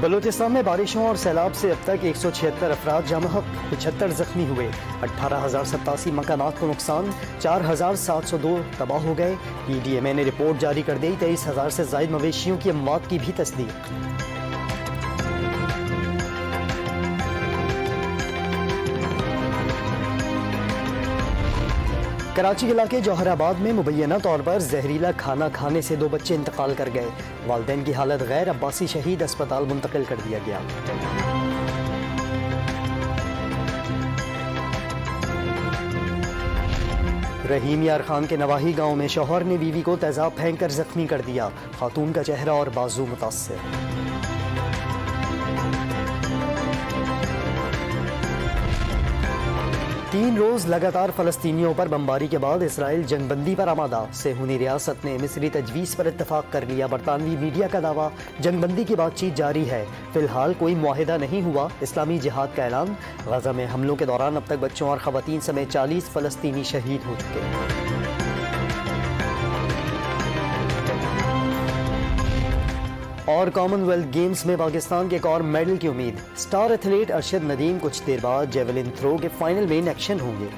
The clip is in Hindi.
बलूचिस्तान में बारिशों और सैलाब से अब तक 176 अफराद जामहक, 75 जख्मी हुए। 18,087 मकानात को नुकसान, 4,702 तबाह हो गए। PDMA ने रिपोर्ट जारी कर दी। 23,000 से जायद मवेशियों की मौत की भी तस्दीक। कराची के इलाके जौहराबाद में मुबैना तौर पर जहरीला खाना खाने से 2 बच्चे इंतकाल कर गए। वालिदैन की हालत गैर, अब्बासी शहीद अस्पताल मुंतकिल कर दिया गया। रहीम यार खान के नवाही गांव में शौहर ने बीवी को तेजाब फेंक कर जख्मी कर दिया। खातून का चेहरा और बाजू मुतासर। 3 रोज लगातार फलस्तीनियों पर बमबारी के बाद इसराइल जंगबंदी पर आमादा। सेहूनी रियासत ने मिस्री तजवीज़ पर इत्तफाक कर लिया। बरतानवी मीडिया का दावा, जंगबंदी की बातचीत जारी है। फिलहाल कोई मुआहिदा नहीं हुआ। इस्लामी जिहाद का ऐलान। गजा में हमलों के दौरान अब तक बच्चों और खवातीन समेत 40 फलस्तीनी शहीद हो चुके। और कॉमनवेल्थ गेम्स में पाकिस्तान के एक और मेडल की उम्मीद। स्टार एथलीट अरशद नदीम कुछ देर बाद जेवलिन थ्रो के फाइनल में इन एक्शन होंगे।